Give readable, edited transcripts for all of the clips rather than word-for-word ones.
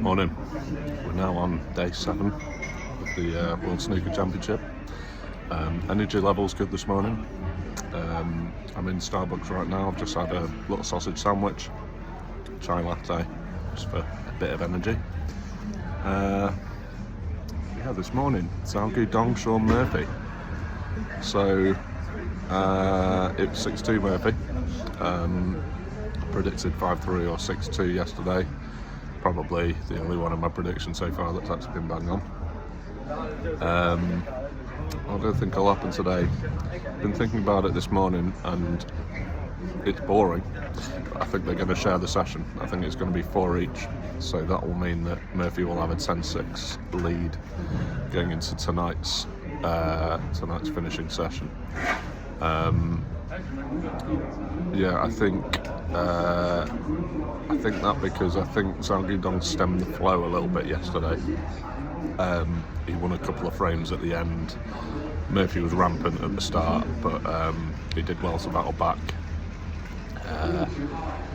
Morning. We're now on day 7 of the World Snooker Championship. Energy level's good this morning. I'm in Starbucks right now. I've just had a little sausage sandwich, chai latte, just for a bit of energy. This morning, Zhao Guidong, Sean Murphy. So it was 6-2 Murphy. Predicted 5-3 or 6-2 yesterday. Probably the only one of my predictions so far that's actually been bang on. I don't think it'll happen today. Been thinking about it this morning and it's boring. I think they're going to share the session. I think it's going to be 4 each. So that will mean that Murphy will have a 10-6 lead going into tonight's finishing session. I think that because I think Zhao Guidong stemmed the flow a little bit yesterday. He won a couple of frames at the end. Murphy was rampant at the start, but he did well to battle back.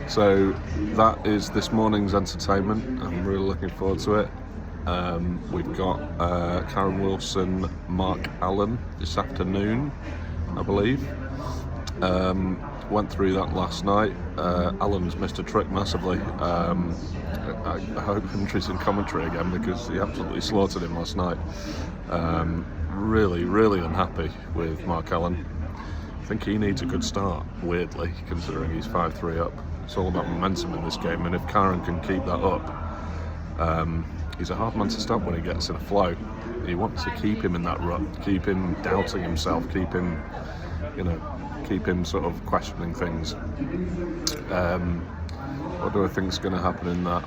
So that is this morning's entertainment. I'm really looking forward to it. We've got Karen Wilson, Mark Allen this afternoon, I believe. Went through that last night. Allen's missed a trick massively. I hope Hendry's in commentary again because he absolutely slaughtered him last night. Really unhappy with Mark Allen. I think he needs a good start, weirdly, considering he's 5-3 up. It's all about momentum in this game, and if Karen can keep that up, he's a hard man to stop when he gets in a flow. You want to keep him in that rut, keep him doubting himself, keep him sort of questioning things. What do I think is going to happen in that?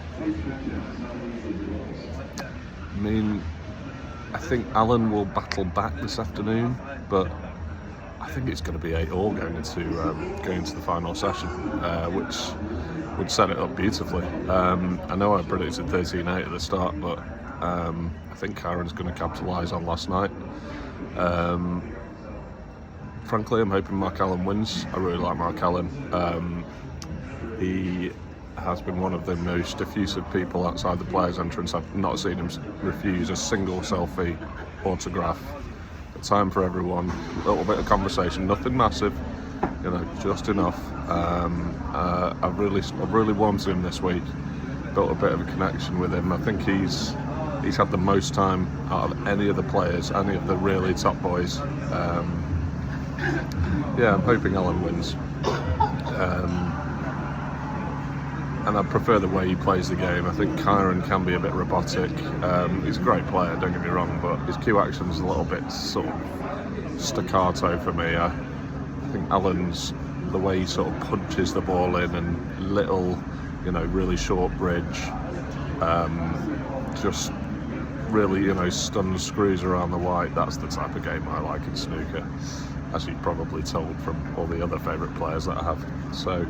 I think Allen will battle back this afternoon, but I think it's going to be 8-all going into the final session, which would set it up beautifully. I know I predicted 13-8 at the start, but I think Karen's going to capitalise on last night. Frankly, I'm hoping Mark Allen wins. I really like Mark Allen. He has been one of the most effusive people outside the players' entrance. I've not seen him refuse a single selfie, autograph. Time for everyone, a little bit of conversation, nothing massive, just enough. I've really warmed to him this week, built a bit of a connection with him. I think he's had the most time out of any of the players, any of the really top boys. I'm hoping Allen wins. And I prefer the way he plays the game. I think Kyron can be a bit robotic. He's a great player, don't get me wrong, but his cue action is a little bit sort of staccato for me. I think Allen's, the way he sort of punches the ball in and little, really short bridge, just really, stun screws around the white. That's the type of game I like in snooker, as you've probably told from all the other favourite players that I have. So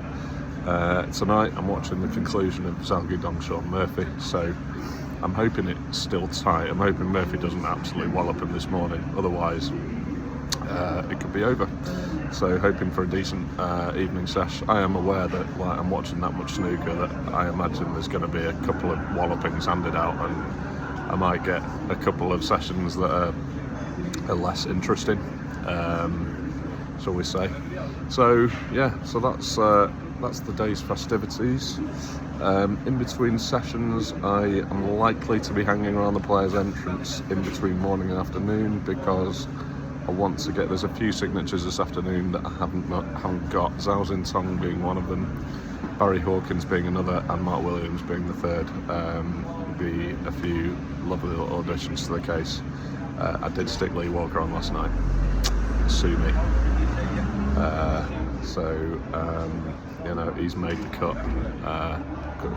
tonight I'm watching the conclusion of Zhao Guidong, Sean Murphy, so I'm hoping it's still tight. I'm hoping Murphy doesn't absolutely wallop him this morning, otherwise it could be over. So hoping for a decent evening sesh. I am aware that I'm watching that much snooker that I imagine there's going to be a couple of wallopings handed out, and I might get a couple of sessions that are less interesting, shall we say. So that's the day's festivities. In between sessions, I am likely to be hanging around the players' entrance in between morning and afternoon because I want to there's a few signatures this afternoon that I haven't got. Zhao Zintong being one of them, Barry Hawkins being another, and Mark Williams being the third. Be a few lovely little additions to the case. I did stick Lee Walker on last night. Sue me. He's made the cut. A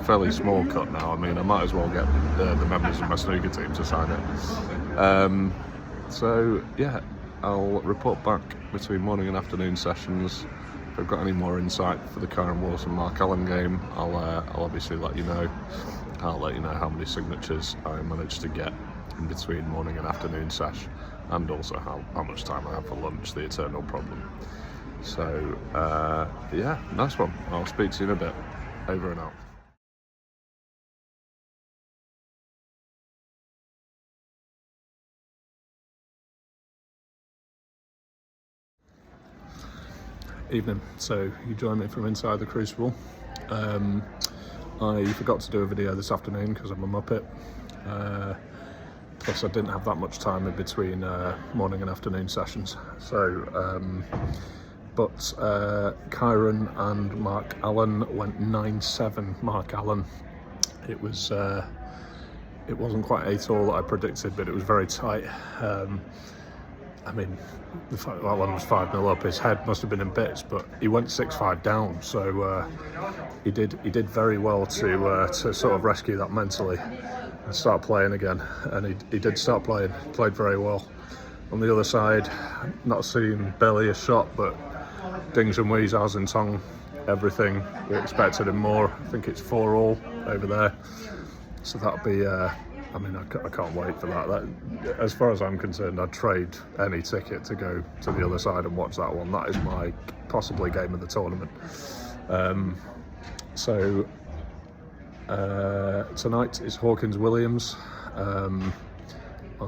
fairly small cut now. I might as well get the members of my snooker team to sign it. I'll report back between morning and afternoon sessions. If I've got any more insight for the Karen Wilson Mark Allen game, I'll obviously let you know. I'll let you know how many signatures I managed to get in between morning and afternoon sesh, and also how much time I have for lunch, the eternal problem. So, nice one. I'll speak to you in a bit. Over and out. Evening. So you join me from inside the Crucible. I forgot to do a video this afternoon because I'm a muppet. Plus I didn't have that much time in between morning and afternoon sessions. So, but Kyron and Mark Allen went 9-7. Mark Allen. It wasn't quite 8-all that I predicted, but it was very tight. I mean, the fact that one was 5-0 up, his head must have been in bits, but he went 6-5 down, so he did very well to sort of rescue that mentally and start playing again. And he did start playing, played very well. On the other side, not seeing barely a shot, but Dings and Wees, Ours and Tong, everything. We expected him more. I think it's 4-all over there, so that'll be. I mean, I can't wait for that. As far as I'm concerned, I'd trade any ticket to go to the other side and watch that one. That is my possibly game of the tournament. So tonight is Hawkins-Williams. Well,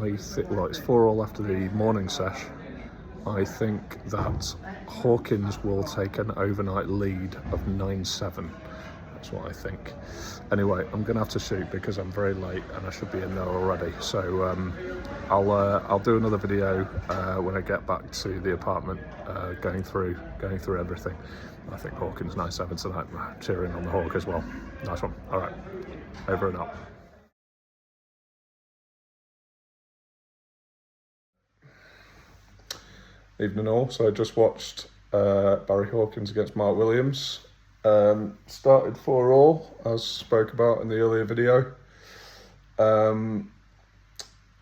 it's 4-all after the morning sesh. I think that Hawkins will take an overnight lead of 9-7. That's what I think. Anyway, I'm going to have to shoot because I'm very late and I should be in there already. So I'll do another video when I get back to the apartment, going through everything. I think Hawkins 9-7 tonight. Cheering on the Hawk as well. Nice one. All right, over and out. Evening all. So I just watched Barry Hawkins against Mark Williams. Started 4-all, as spoke about in the earlier video.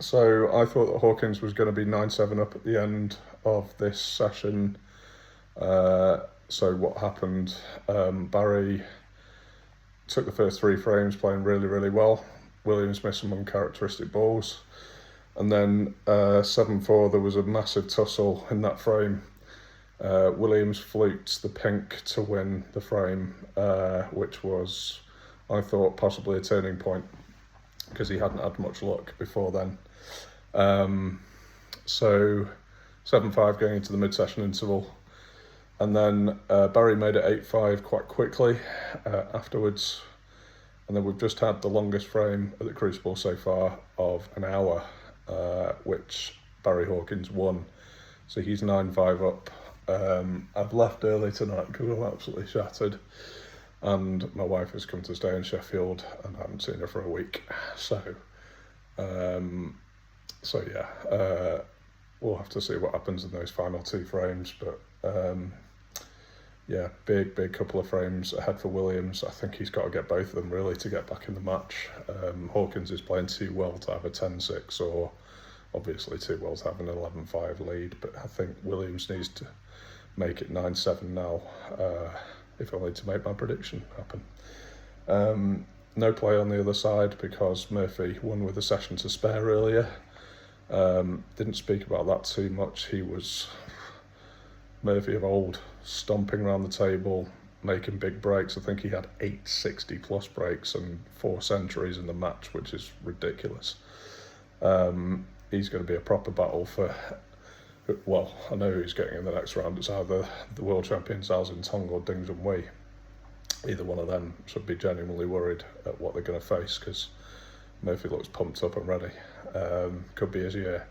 So I thought that Hawkins was going to be 9-7 up at the end of this session. So what happened? Barry took the first 3 frames playing really, really well. Williams missed some uncharacteristic balls. And then 7-4, there was a massive tussle in that frame. Williams fluked the pink to win the frame, which was, I thought, possibly a turning point because he hadn't had much luck before then. So 7-5 going into the mid-session interval, and then Barry made it 8-5 quite quickly afterwards, and then we've just had the longest frame at the Crucible so far of an hour, which Barry Hawkins won. So he's 9-5 up. I've left early tonight because I'm absolutely shattered, and my wife has come to stay in Sheffield and I haven't seen her for a week, so yeah, we'll have to see what happens in those final 2 frames, but yeah, big couple of frames ahead for Williams. I think he's got to get both of them really to get back in the match. Hawkins is playing too well to have a 10-6, or obviously too well to have an 11-5 lead, but I think Williams needs to make it 9-7 now, if only to make my prediction happen. No play on the other side because Murphy won with a session to spare earlier. Didn't speak about that too much. He was Murphy of old, stomping around the table, making big breaks. I think he had 8 60-plus breaks and 4 centuries in the match, which is ridiculous. He's going to be a proper battle for... Well, I know who's getting in the next round. It's either the world champions Ours and Tong or Dings and Wei. Either one of them should be genuinely worried at what they're going to face because Murphy looks pumped up and ready. Could be his year.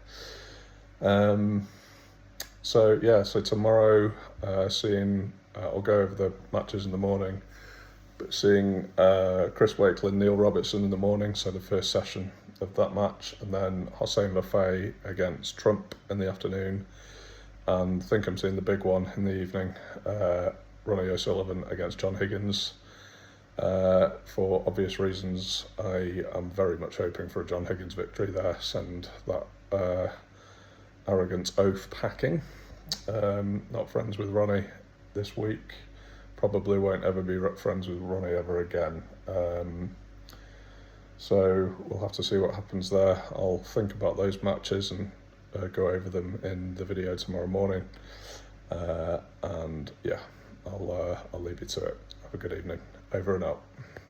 So yeah, so tomorrow, I'll go over the matches in the morning, but seeing Chris Wakelin, Neil Robertson in the morning, so the first session of that match, and then Hossein Lafay against Trump in the afternoon, and I think I'm seeing the big one in the evening, Ronnie O'Sullivan against John Higgins. For obvious reasons, I am very much hoping for a John Higgins victory there, send that arrogant oath packing. Not friends with Ronnie this week, probably won't ever be friends with Ronnie ever again. So we'll have to see what happens there. I'll think about those matches and go over them in the video tomorrow morning. And yeah, I'll leave you to it. Have a good evening. Over and out.